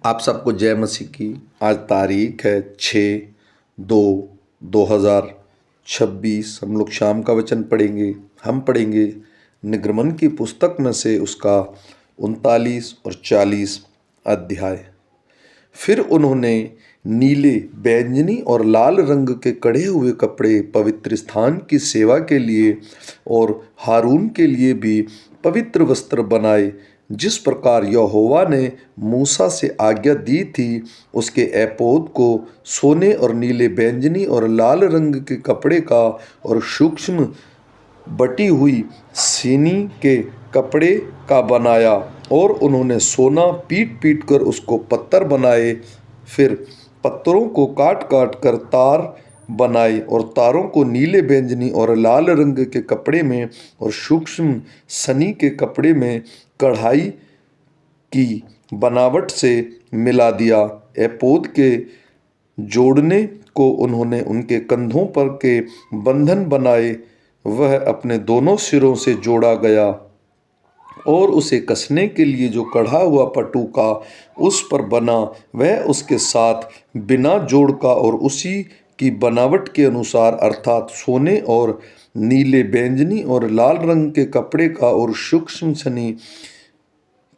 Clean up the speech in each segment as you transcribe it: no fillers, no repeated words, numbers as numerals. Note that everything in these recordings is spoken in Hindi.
आप सबको जय मसीह की। आज तारीख है 6/2/2026। हम लोग शाम का वचन पढ़ेंगे। हम पढ़ेंगे निर्गमन की पुस्तक में से उसका 39 और 40 अध्याय। फिर उन्होंने नीले, बैंगनी और लाल रंग के कढ़े हुए कपड़े पवित्र स्थान की सेवा के लिए और हारून के लिए भी पवित्र वस्त्र बनाए, जिस प्रकार यहोवा ने मूसा से आज्ञा दी थी। उसके एपोद को सोने और नीले, बैंगनी और लाल रंग के कपड़े का और सूक्ष्म बटी हुई सीनी के कपड़े का बनाया, और उन्होंने सोना पीट पीट कर उसको पत्थर बनाए। फिर पत्थरों को काट काट कर तार बनाए और तारों को नीले, बैंगनी और लाल रंग के कपड़े में और सूक्ष्म सनी के कपड़े में कढ़ाई की बनावट से मिला दिया। एपोद के जोड़ने को उन्होंने उनके कंधों पर के बंधन बनाए। वह अपने दोनों सिरों से जोड़ा गया और उसे कसने के लिए जो कढ़ा हुआ पटुका उस पर बना, वह उसके साथ बिना जोड़ का और उसी की बनावट के अनुसार, अर्थात सोने और नीले, बैंगनी और लाल रंग के कपड़े का और सूक्ष्म सनी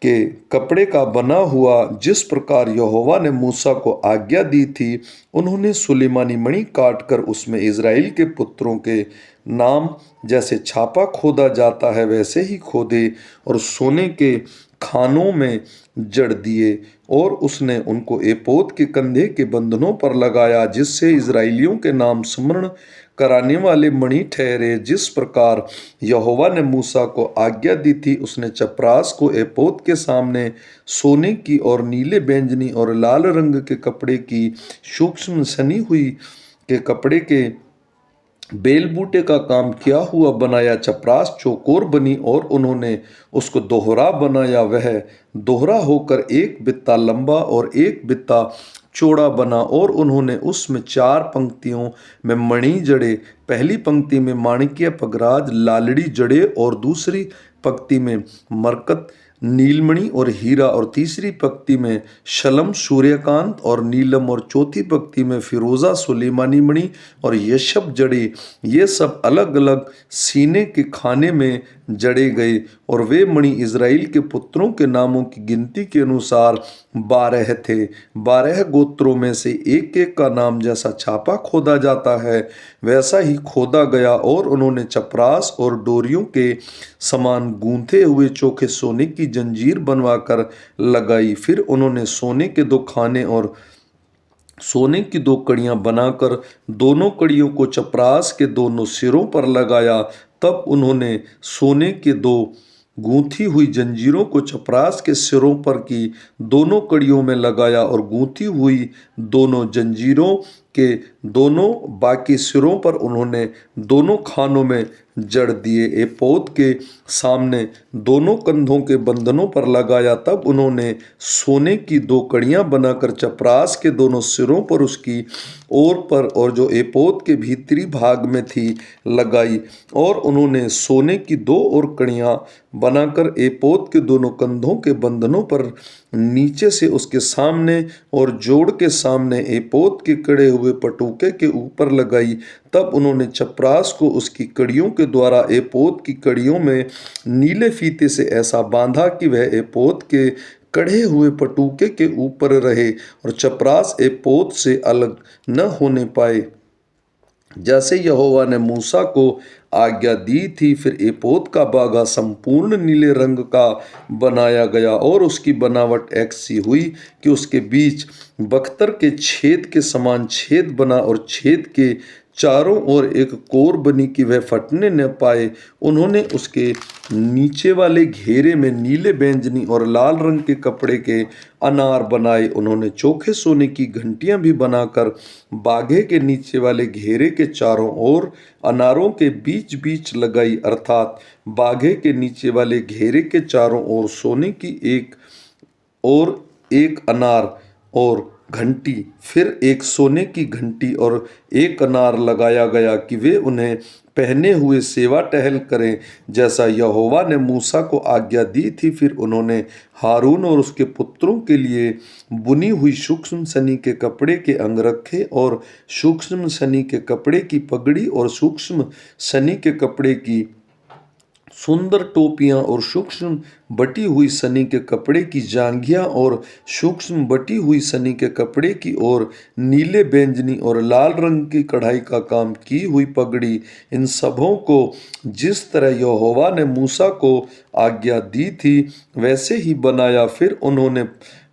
के कपड़े का बना हुआ, जिस प्रकार यहोवा ने मूसा को आज्ञा दी थी। उन्होंने सुलेमानी मणि काट कर उसमें इज़राइल के पुत्रों के नाम जैसे छापा खोदा जाता है वैसे ही खोदे और सोने के खानों में जड़ दिए, और उसने उनको एपोद के कंधे के बंधनों पर लगाया, जिससे इज़राइलियों के नाम स्मरण कराने वाले मणि ठहरे, जिस प्रकार यहोवा ने मूसा को आज्ञा दी थी। उसने चपरास को एपोद के सामने सोने की और नीले, बैंगनी और लाल रंग के कपड़े की सूक्ष्म सनी हुई के कपड़े के बेल बूटे का काम किया हुआ बनाया। चपरास चौकोर बनी और उन्होंने उसको दोहरा बनाया। वह दोहरा होकर एक बित्ता लंबा और एक बित्ता चौड़ा बना, और उन्होंने उसमें 4 पंक्तियों में मणि जड़े। पहली पंक्ति में माणिक्य, पगराज, लालड़ी जड़े, और दूसरी पंक्ति में मरकत, नीलमणि और हीरा, और तीसरी पंक्ति में शलम, सूर्यकांत और नीलम, और चौथी पंक्ति में फिरोजा, सुलेमानी मणि और यशब जड़े। ये सब अलग अलग सीने के खाने में जड़े गए, और वे मणि इज़राइल के पुत्रों के नामों की गिनती के अनुसार 12 थे। 12 गोत्रों में से एक एक का नाम जैसा छापा खोदा जाता है वैसा ही खोदा गया, और उन्होंने चपरास और डोरियों के समान गूंथे हुए चोखे सोने की जंजीर बनवाकर लगाई। फिर उन्होंने सोने के 2 खाने और सोने की 2 कड़ियां बनाकर दोनों कड़ियों को चपरास के दोनों सिरों पर लगाया। तब उन्होंने सोने के 2 गूंथी हुई जंजीरों को चपरास के सिरों पर की दोनों कड़ियों में लगाया, और गूंथी हुई दोनों जंजीरों के दोनों बाकी सिरों पर उन्होंने दोनों खानों में जड़ दिए। एपोद के सामने दोनों कंधों के बंधनों पर लगाया। तब उन्होंने सोने की 2 कड़ियां बनाकर चपरास के दोनों सिरों पर उसकी ओर पर और जो एपोद के भीतरी भाग में थी लगाई, और उन्होंने सोने की 2 और कड़ियां बनाकर एपोद के दोनों कंधों के बंधनों पर नीचे से उसके सामने और जोड़ के सामने एपोद के कड़े हुए पटुके के ऊपर लगाई। तब उन्होंने चपरास को उसकी कड़ियों के द्वारा एपोद की कड़ियों में नीले फीते से ऐसा बांधा कि वह एपोद के कढ़े हुए पटुके के ऊपर रहे और चपरास एपोद से अलग न होने पाए, जैसे यहोवा ने मूसा को आज्ञा दी थी। फिर एपोद का बागा संपूर्ण नीले रंग का बनाया गया, और उसकी बनावट ऐसी हुई कि उसके बीच बख्तर के छेद के समान छेद बना, और छेद के चारों ओर एक कोर बनी कि वह फटने न पाए। उन्होंने उसके नीचे वाले घेरे में नीले, बैंगनी और लाल रंग के कपड़े के अनार बनाए। उन्होंने चोखे सोने की घंटियां भी बनाकर बागे के नीचे वाले घेरे के चारों ओर अनारों के बीच बीच लगाई, अर्थात बागे के नीचे वाले घेरे के चारों ओर सोने की एक अनार और घंटी, फिर एक सोने की घंटी और एक अनार लगाया गया कि वे उन्हें पहने हुए सेवा टहल करें, जैसा यहोवा ने मूसा को आज्ञा दी थी। फिर उन्होंने हारून और उसके पुत्रों के लिए बुनी हुई सूक्ष्म सनी के कपड़े के अंगरखे और सूक्ष्म सनी के कपड़े की पगड़ी और सूक्ष्म सनी के कपड़े की सुंदर टोपियां और सूक्ष्म बटी हुई सनी के कपड़े की जांघिया और सूक्ष्म बटी हुई सनी के कपड़े की और नीले बैंजनी और लाल रंग की कढ़ाई का काम की हुई पगड़ी, इन सबों को जिस तरह यहोवा ने मूसा को आज्ञा दी थी वैसे ही बनाया। फिर उन्होंने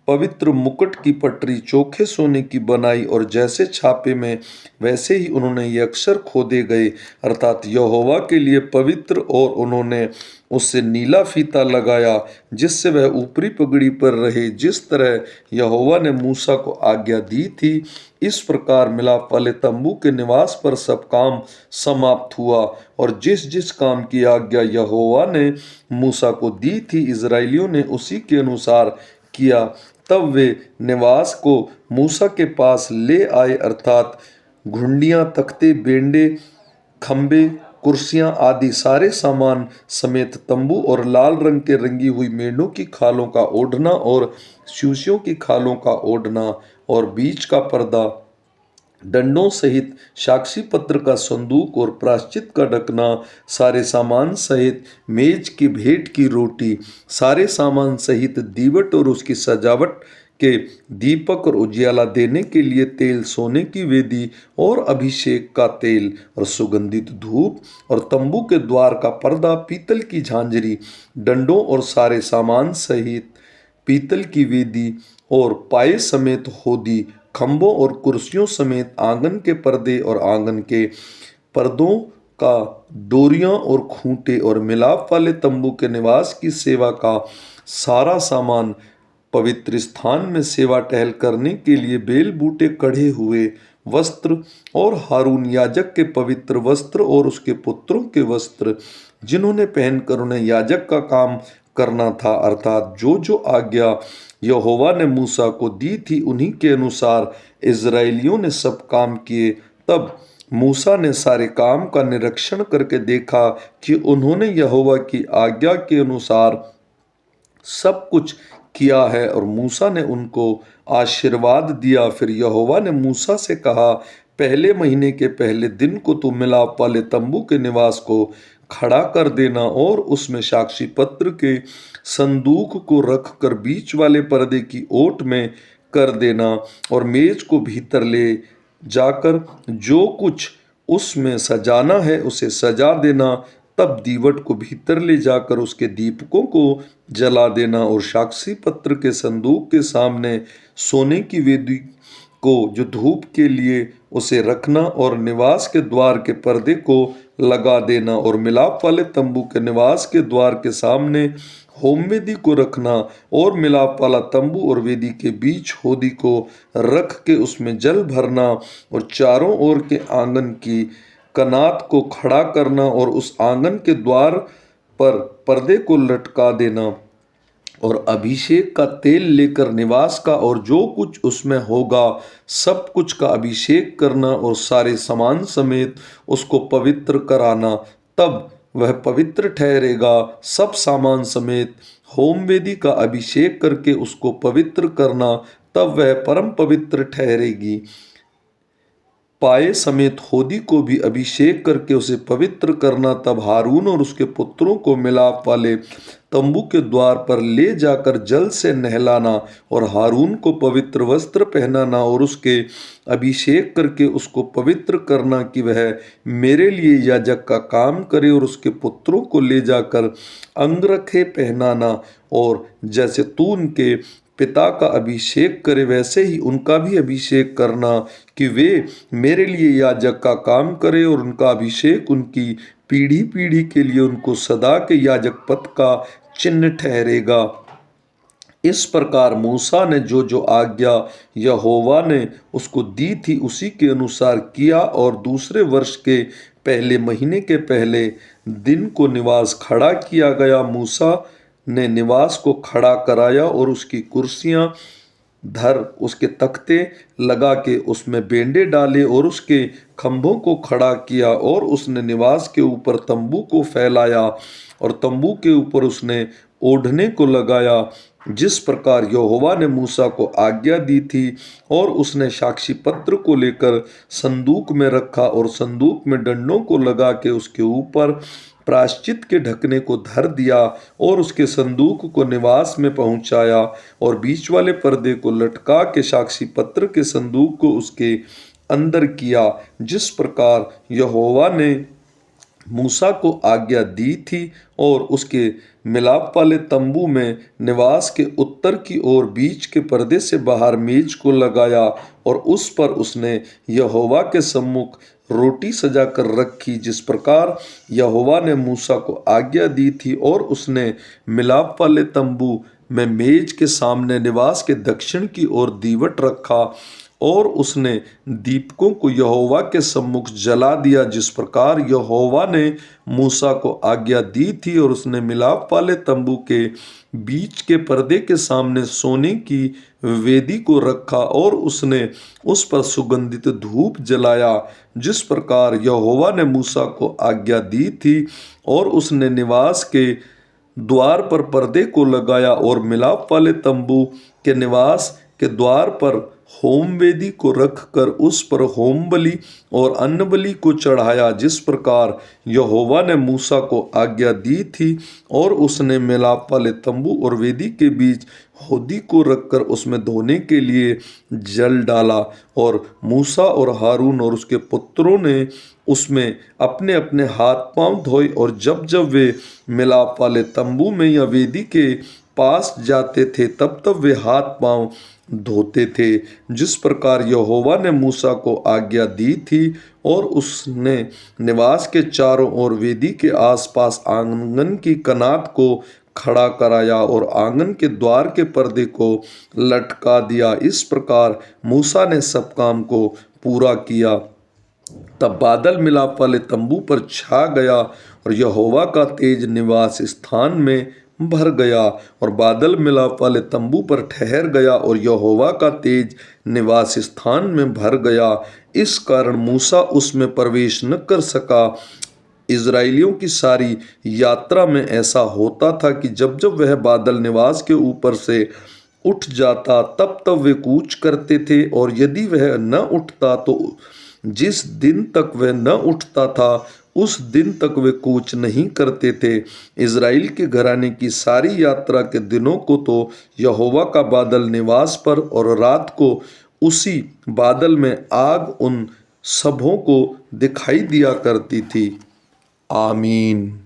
पवित्र मुकुट की पटरी चोखे सोने की बनाई और जैसे छापे में वैसे ही उन्होंने ये अक्षर खोदे गए, अर्थात यहोवा के लिए पवित्र, और उन्होंने उससे नीला फीता लगाया जिससे वह ऊपरी पगड़ी पर रहे, जिस तरह यहोवा ने मूसा को आज्ञा दी थी। इस प्रकार मिलाप वाले तंबू के निवास पर सब काम समाप्त हुआ, और जिस जिस काम की आज्ञा यहोवा ने मूसा को दी थी इजराइलियों ने उसी के अनुसार किया। तब वे निवास को मूसा के पास ले आए, अर्थात घुंडियां, तख्ते, बेंडे, खंबे, कुर्सियां आदि सारे सामान समेत तंबू और लाल रंग के रंगी हुई मेढ़ों की खालों का ओढ़ना और सूसियों की खालों का ओढ़ना और बीच का पर्दा, डंडों सहित साक्षी पत्र का संदूक और प्रायश्चित का ढकना, सारे सामान सहित मेज की भेंट की रोटी, सारे सामान सहित दीवट और उसकी सजावट के दीपक और उजियाला देने के लिए तेल, सोने की वेदी और अभिषेक का तेल और सुगंधित धूप, और तंबू के द्वार का पर्दा, पीतल की झांझरी, डंडों और सारे सामान सहित पीतल की वेदी और पाए समेत होदी, खंभों और कुर्सियों समेत आंगन के पर्दे और आंगन के पर्दों का डोरियां और खूंटे, और मिलाप वाले तंबू के निवास की सेवा का सारा सामान, पवित्र स्थान में सेवा टहल करने के लिए बेल बूटे, कढ़े हुए वस्त्र और हारून याजक के पवित्र वस्त्र और उसके पुत्रों के वस्त्र जिन्होंने पहनकर उन्हें याजक का काम करना था, अर्थात जो जो आज्ञा यहोवा ने मूसा को दी थी उन्हीं के अनुसार इजराइलियों ने सब काम किए। तब मूसा ने सारे काम का निरीक्षण करके देखा कि उन्होंने यहोवा की आज्ञा के अनुसार सब कुछ किया है, और मूसा ने उनको आशीर्वाद दिया। फिर यहोवा ने मूसा से कहा, पहले महीने के पहले दिन को तू मिलाप वाले तंबू के निवास को खड़ा कर देना और उसमें साक्षी पत्र के संदूक को रखकर बीच वाले पर्दे की ओट में कर देना, और मेज को भीतर ले जाकर जो कुछ उसमें सजाना है उसे सजा देना। तब दीवट को भीतर ले जाकर उसके दीपकों को जला देना, और साक्षी पत्र के संदूक के सामने सोने की वेदी को जो धूप के लिए उसे रखना, और निवास के द्वार के पर्दे को लगा देना, और मिलाप वाले तंबू के निवास के द्वार के सामने होमवेदी को रखना, और मिलाप वाला तंबू और वेदी के बीच होदी को रख के उसमें जल भरना, और चारों ओर के आंगन की कनात को खड़ा करना, और उस आंगन के द्वार पर पर्दे को लटका देना, और अभिषेक का तेल लेकर निवास का और जो कुछ उसमें होगा सब कुछ का अभिषेक करना, और सारे सामान समेत उसको पवित्र कराना। तब वह पवित्र ठहरेगा। सब सामान समेत होमवेदी का अभिषेक करके उसको पवित्र करना, तब वह परम पवित्र ठहरेगी। पाए समेत होदी को भी अभिषेक करके उसे पवित्र करना। तब हारून और उसके पुत्रों को मिलाप वाले तंबू के द्वार पर ले जाकर जल से नहलाना, और हारून को पवित्र वस्त्र पहनाना, और उसके अभिषेक करके उसको पवित्र करना कि वह मेरे लिए याजक का काम करे, और उसके पुत्रों को ले जाकर अंगरखे पहनाना, और जैसे तू उनके पिता का अभिषेक करे वैसे ही उनका भी अभिषेक करना कि वे मेरे लिए याजक का काम करे, और उनका अभिषेक उनकी पीढ़ी पीढ़ी के लिए उनको सदा के याजक पद का चिन्ह ठहरेगा। इस प्रकार मूसा ने जो जो आज्ञा यहोवा ने उसको दी थी उसी के अनुसार किया, और दूसरे वर्ष के पहले महीने के पहले दिन को निवास खड़ा किया गया। मूसा ने निवास को खड़ा कराया और उसकी कुर्सियां धर उसके तख्ते लगा के उसमें बेंडे डाले और उसके खंभों को खड़ा किया। और उसने निवास के ऊपर तंबू को फैलाया और तंबू के ऊपर उसने ओढ़ने को लगाया, जिस प्रकार यहोवा ने मूसा को आज्ञा दी थी। और उसने साक्षी पत्र को लेकर संदूक में रखा और संदूक में डंडों को लगा के उसके ऊपर प्रायश्चित के ढकने को धर दिया और उसके संदूक को निवास में पहुंचाया और बीच वाले पर्दे को लटका के साक्षी पत्र के संदूक को उसके अंदर किया, जिस प्रकार यहोवा ने मूसा को आज्ञा दी थी। और उसके मिलाप वाले तंबू में निवास के उत्तर की ओर बीच के पर्दे से बाहर मेज को लगाया और उस पर उसने यहोवा के सम्मुख रोटी सजा कर रखी, जिस प्रकार यहोवा ने मूसा को आज्ञा दी थी। और उसने मिलाप वाले तंबू में मेज के सामने निवास के दक्षिण की ओर दीवट रखा और उसने दीपकों को यहोवा के सम्मुख जला दिया, जिस प्रकार यहोवा ने मूसा को आज्ञा दी थी। और उसने मिलाप वाले तंबू के बीच के पर्दे के सामने सोने की वेदी को रखा और उसने उस पर सुगंधित धूप जलाया, जिस प्रकार यहोवा ने मूसा को आज्ञा दी थी। और उसने निवास के द्वार पर पर्दे को लगाया और मिलाप वाले तंबू के निवास के द्वार पर होम वेदी को रखकर उस पर होम बलि और अन्न बलि को चढ़ाया, जिस प्रकार यहोवा ने मूसा को आज्ञा दी थी। और उसने मिलाप वाले तंबू और वेदी के बीच होदी को रखकर उसमें धोने के लिए जल डाला। और मूसा और हारून और उसके पुत्रों ने उसमें अपने अपने हाथ पांव धोए। और जब जब वे मिलाप वाले तंबू में या वेदी के पास जाते थे तब तब वे हाथ पांव धोते थे, जिस प्रकार यहोवा ने मूसा को आज्ञा दी थी। और उसने निवास के चारों ओर वेदी के आसपास आंगन की कनात को खड़ा कराया और आंगन के द्वार के पर्दे को लटका दिया। इस प्रकार मूसा ने सब काम को पूरा किया। तब बादल मिलाप वाले तंबू पर छा गया और यहोवा का तेज निवास स्थान में भर गया। और बादल मिलाप वाले तंबू पर ठहर गया और यहोवा का तेज निवास स्थान में भर गया। इस कारण मूसा उसमें प्रवेश न कर सका। इज़राइलियों की सारी यात्रा में ऐसा होता था कि जब जब वह बादल निवास के ऊपर से उठ जाता तब तब वे कूच करते थे। और यदि वह न उठता तो जिस दिन तक वह न उठता था उस दिन तक वे कूच नहीं करते थे। इज़राइल के घराने की सारी यात्रा के दिनों को तो यहोवा का बादल निवास पर और रात को उसी बादल में आग उन सबों को दिखाई दिया करती थी। आमीन।